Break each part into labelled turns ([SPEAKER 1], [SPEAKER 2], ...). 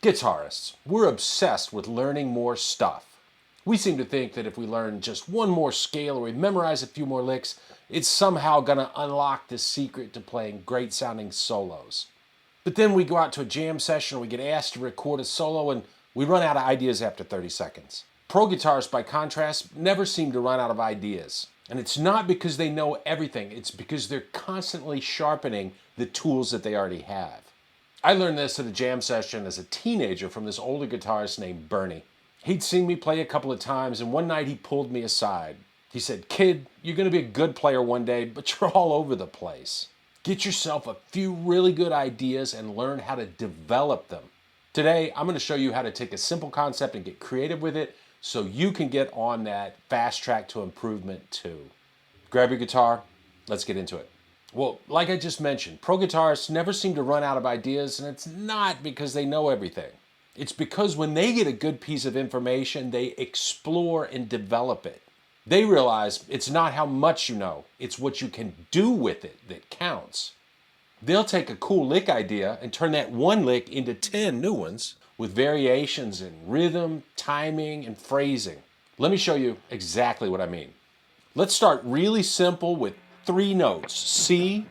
[SPEAKER 1] Guitarists, we're obsessed with learning more stuff. We seem to think that if we learn just one more scale or we memorize a few more licks, it's somehow going to unlock the secret to playing great sounding solos. But then we go out to a jam session or we get asked to record a solo and we run out of ideas after 30 seconds. Pro guitarists, by contrast, never seem to run out of ideas. And it's not because they know everything, it's because they're constantly sharpening the tools that they already have. I learned this at a jam session as a teenager from this older guitarist named Bernie. He'd seen me play a couple of times, and one night he pulled me aside. He said, "Kid, you're going to be a good player one day, but you're all over the place. Get yourself a few really good ideas and learn how to develop them." Today, I'm going to show you how to take a simple concept and get creative with it so you can get on that fast track to improvement too. Grab your guitar, let's get into it. Well, like I just mentioned, pro guitarists never seem to run out of ideas, and it's not because they know everything. It's because when they get a good piece of information, they explore and develop it. They realize it's not how much you know, it's what you can do with it that counts. They'll take a cool lick idea and turn that one lick into 10 new ones with variations in rhythm, timing, and phrasing. Let me show you exactly what I mean. Let's start really simple with 3 notes, C,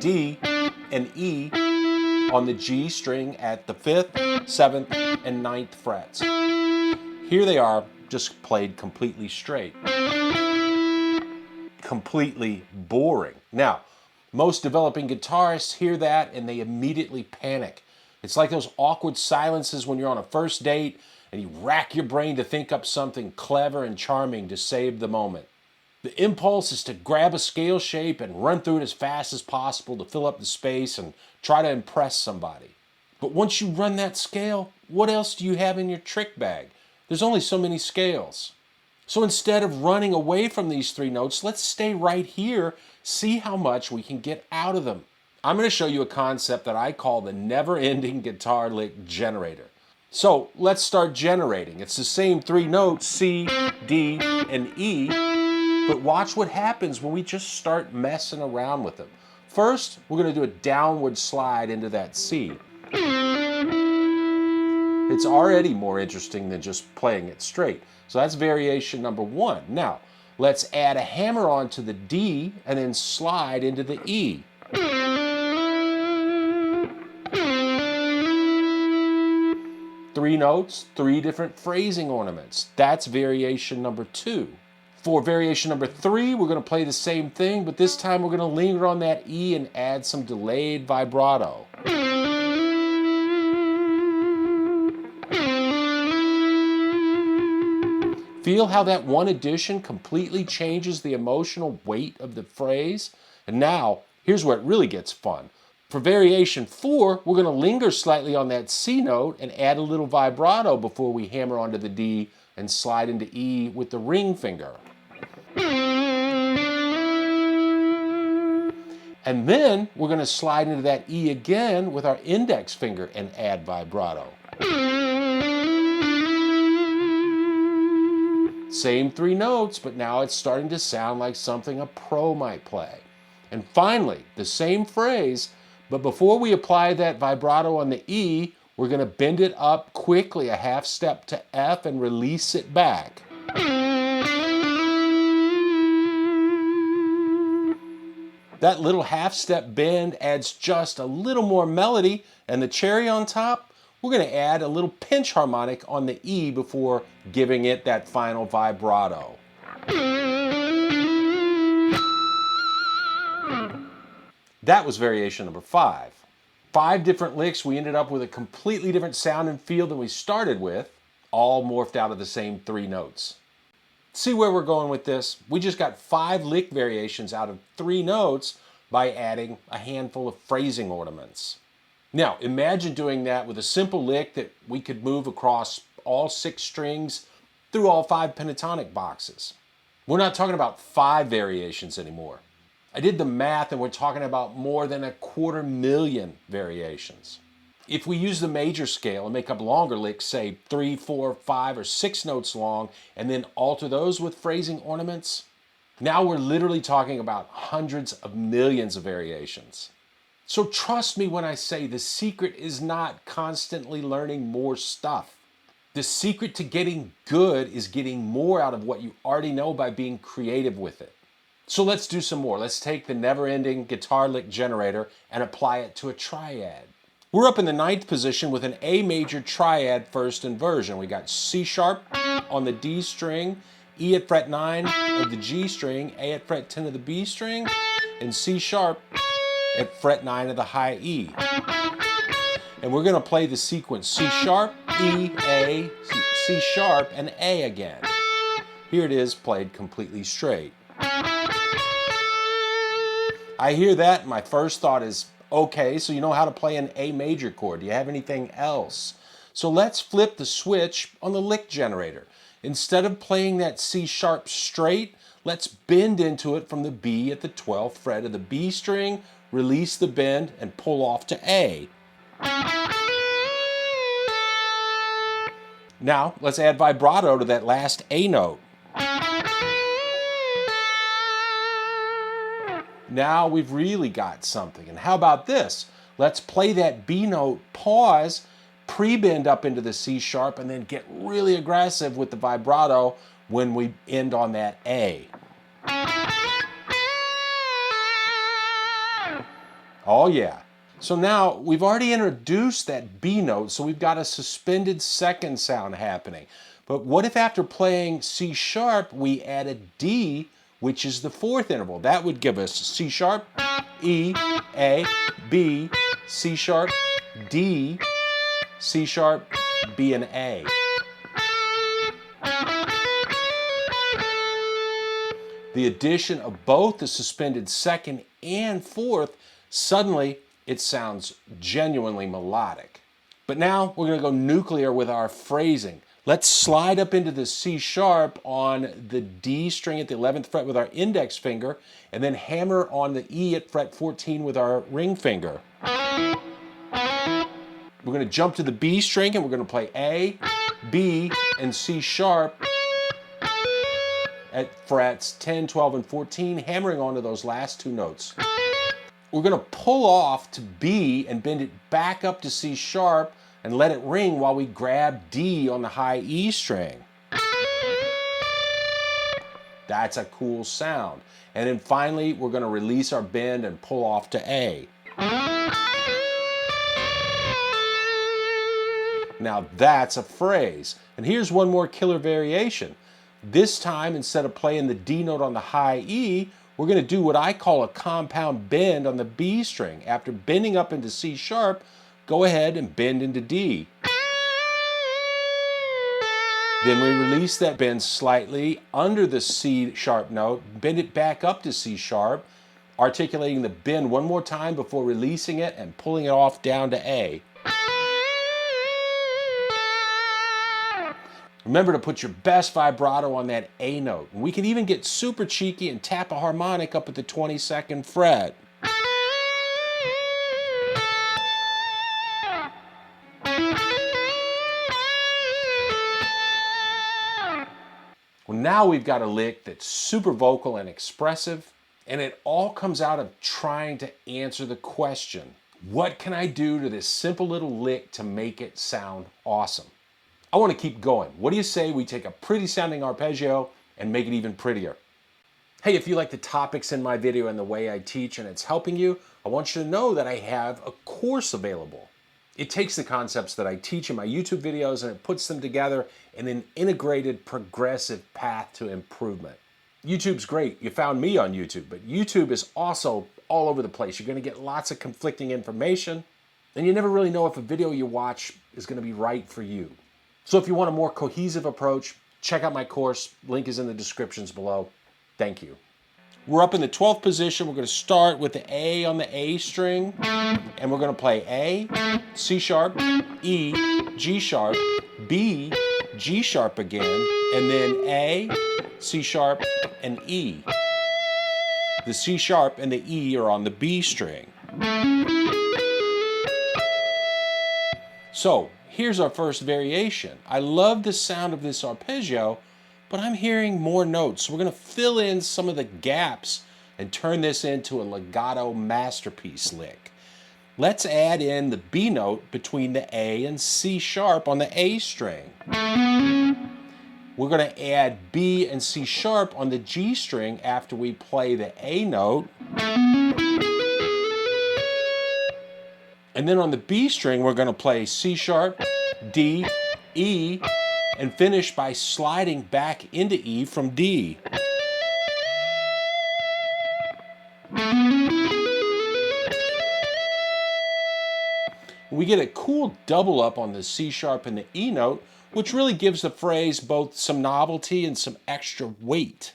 [SPEAKER 1] D, and E on the G string at the 5th, 7th, and 9th frets. Here they are, just played completely straight. Completely boring. Now, most developing guitarists hear that and they immediately panic. It's like those awkward silences when you're on a first date and you rack your brain to think up something clever and charming to save the moment. The impulse is to grab a scale shape and run through it as fast as possible to fill up the space and try to impress somebody. But once you run that scale, what else do you have in your trick bag? There's only so many scales. So instead of running away from these 3 notes, let's stay right here, see how much we can get out of them. I'm going to show you a concept that I call the never-ending guitar lick generator. So let's start generating. It's the same 3 notes, C, D, and E, but watch what happens when we just start messing around with them. First, we're going to do a downward slide into that C. It's already more interesting than just playing it straight. So that's variation number 1. Now, let's add a hammer onto the D and then slide into the E. 3 notes, 3 different phrasing ornaments. That's variation number 2. For variation number 3, we're going to play the same thing, but this time we're going to linger on that E and add some delayed vibrato. Feel how that one addition completely changes the emotional weight of the phrase? And now, here's where it really gets fun. For variation 4, we're going to linger slightly on that C note and add a little vibrato before we hammer onto the D and slide into E with the ring finger. And then we're going to slide into that E again with our index finger and add vibrato. Same 3 notes, but now it's starting to sound like something a pro might play. And finally, the same phrase, but before we apply that vibrato on the E, we're going to bend it up quickly a half step to F and release it back. That little half step bend adds just a little more melody, and the cherry on top, we're going to add a little pinch harmonic on the E before giving it that final vibrato. That was variation number 5. 5 different licks, we ended up with a completely different sound and feel than we started with, all morphed out of the same 3 notes. See where we're going with this? We just got 5 lick variations out of 3 notes by adding a handful of phrasing ornaments. Now, imagine doing that with a simple lick that we could move across all 6 strings through all 5 pentatonic boxes. We're not talking about 5 variations anymore. I did the math and we're talking about more than 250,000 variations. If we use the major scale and make up longer licks, say 3, 4, 5, or 6 notes long, and then alter those with phrasing ornaments, now we're literally talking about hundreds of millions of variations. So trust me when I say the secret is not constantly learning more stuff. The secret to getting good is getting more out of what you already know by being creative with it. So let's do some more. Let's take the never-ending guitar lick generator and apply it to a triad. We're up in the 9th position with an A major triad first inversion. We got C sharp on the D string, E at fret 9 of the G string, A at fret 10 of the B string, and C sharp at fret 9 of the high E. And we're going to play the sequence C sharp, E, A, C sharp, and A again. Here it is played completely straight. I hear that, and my first thought is, okay, so you know how to play an A major chord. Do you have anything else? So let's flip the switch on the lick generator. Instead of playing that C sharp straight, let's bend into it from the B at the 12th fret of the B string, release the bend, and pull off to A. Now, let's add vibrato to that last A note. Now we've really got something. And how about this? Let's play that B note, pause, pre-bend up into the C sharp, and then get really aggressive with the vibrato when we end on that A. Oh yeah. So now we've already introduced that B note, so we've got a suspended second sound happening. But what if after playing C sharp, we add a D, which is the 4th interval? That would give us C sharp, E, A, B, C sharp, D, C sharp, B, and A. The addition of both the suspended second and 4th, suddenly it sounds genuinely melodic. But now we're going to go nuclear with our phrasing. Let's slide up into the C sharp on the D string at the 11th fret with our index finger, and then hammer on the E at fret 14 with our ring finger. We're going to jump to the B string and we're going to play A, B, and C sharp at frets 10, 12, and 14, hammering onto those last 2 notes. We're going to pull off to B and bend it back up to C sharp and let it ring while we grab D on the high E string. That's a cool sound. And then finally, we're going to release our bend and pull off to A. Now that's a phrase. And here's one more killer variation. This time, instead of playing the D note on the high E, we're going to do what I call a compound bend on the B string. After bending up into C sharp, go ahead and bend into D. Then we release that bend slightly under the C sharp note, bend it back up to C sharp, articulating the bend one more time before releasing it and pulling it off down to A. Remember to put your best vibrato on that A note. And we can even get super cheeky and tap a harmonic up at the 22nd fret. Well, now we've got a lick that's super vocal and expressive, and it all comes out of trying to answer the question, what can I do to this simple little lick to make it sound awesome? I want to keep going. What do you say we take a pretty sounding arpeggio and make it even prettier? Hey, if you like the topics in my video and the way I teach and it's helping you, I want you to know that I have a course available. It takes the concepts that I teach in my YouTube videos and it puts them together in an integrated, progressive path to improvement. YouTube's great. You found me on YouTube, but YouTube is also all over the place. You're going to get lots of conflicting information, and you never really know if a video you watch is going to be right for you. So if you want a more cohesive approach, check out my course. Link is in the descriptions below. Thank you. We're up in the 12th position. We're going to start with the A on the A string, and we're going to play A, C sharp, E, G sharp, B, G sharp again, and then A, C sharp, and E. The C sharp and the E are on the B string. So here's our first variation. I love the sound of this arpeggio, but I'm hearing more notes. So we're going to fill in some of the gaps and turn this into a legato masterpiece lick. Let's add in the B note between the A and C sharp on the A string. We're going to add B and C sharp on the G string after we play the A note. And then on the B string, we're going to play C sharp, D, E, and finish by sliding back into E from D. We get a cool double up on the C sharp and the E note, which really gives the phrase both some novelty and some extra weight.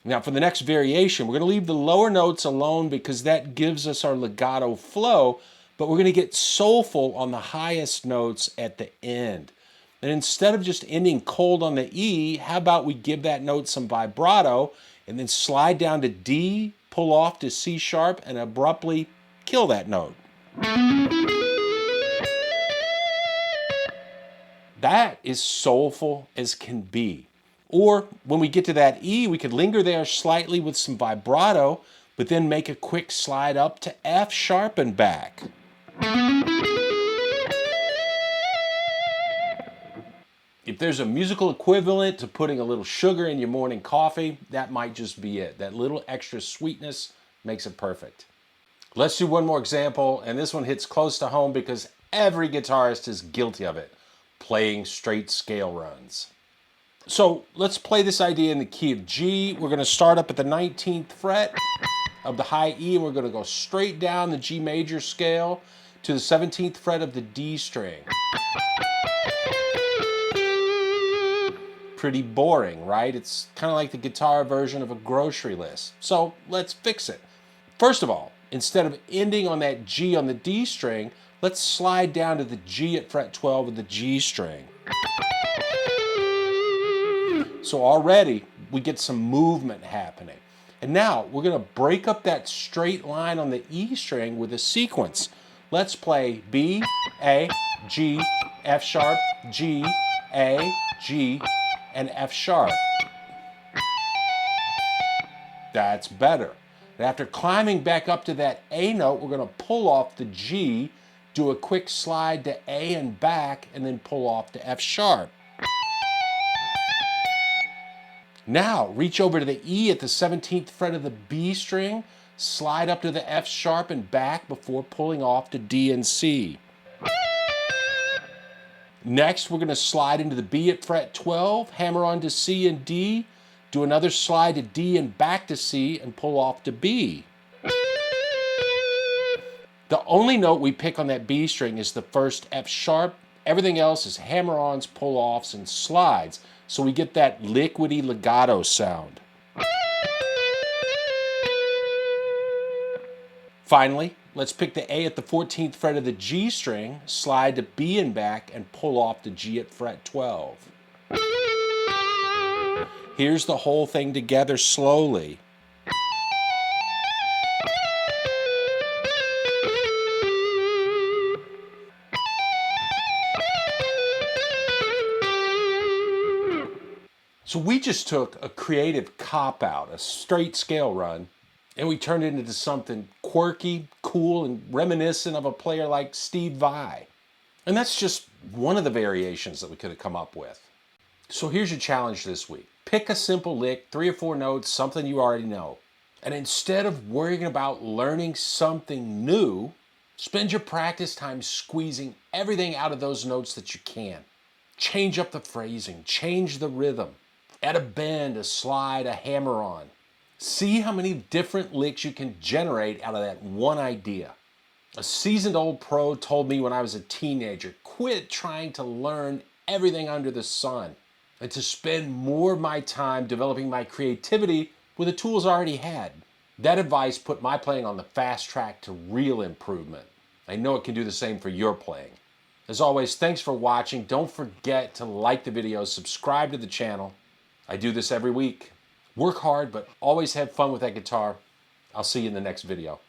[SPEAKER 1] Now for the next variation, we're going to leave the lower notes alone because that gives us our legato flow, but we're going to get soulful on the highest notes at the end. And instead of just ending cold on the E, how about we give that note some vibrato and then slide down to D, pull off to C sharp, and abruptly kill that note. That is soulful as can be. Or when we get to that E, we could linger there slightly with some vibrato, but then make a quick slide up to F sharp and back. If there's a musical equivalent to putting a little sugar in your morning coffee, that might just be it. That little extra sweetness makes it perfect. Let's do one more example, and this one hits close to home because every guitarist is guilty of it. Playing straight scale runs. So let's play this idea in the key of G. We're going to start up at the 19th fret of the high E, and we're going to go straight down the G major scale to the 17th fret of the D string. Pretty boring, right? It's kind of like the guitar version of a grocery list. So let's fix it. First of all, instead of ending on that G on the D string, let's slide down to the G at fret 12 of the G string. So already we get some movement happening. And now we're going to break up that straight line on the E string with a sequence. Let's play B, A, G, F sharp, G, A, G, and F sharp. That's better. And after climbing back up to that A note, we're going to pull off the G, do a quick slide to A and back, and then pull off to F sharp. Now, reach over to the E at the 17th fret of the B string, slide up to the F sharp and back before pulling off to D and C. Next, we're going to slide into the B at fret 12, hammer on to C and D, do another slide to D and back to C, and pull off to B. The only note we pick on that B string is the first F sharp. Everything else is hammer-ons, pull-offs, and slides. So we get that liquidy legato sound. Finally, let's pick the A at the 14th fret of the G string, slide to B and back, and pull off the G at fret 12. Here's the whole thing together slowly. So we just took a creative cop-out, a straight scale run, and we turned it into something quirky, cool, and reminiscent of a player like Steve Vai. And that's just one of the variations that we could have come up with. So here's your challenge this week. Pick a simple lick, 3 or 4 notes, something you already know. And instead of worrying about learning something new, spend your practice time squeezing everything out of those notes that you can. Change up the phrasing, change the rhythm. Add a bend, a slide, a hammer-on. See how many different licks you can generate out of that one idea. A seasoned old pro told me when I was a teenager, quit trying to learn everything under the sun and to spend more of my time developing my creativity with the tools I already had. That advice put my playing on the fast track to real improvement. I know it can do the same for your playing. As always, thanks for watching. Don't forget to like the video, subscribe to the channel. I do this every week. Work hard, but always have fun with that guitar. I'll see you in the next video.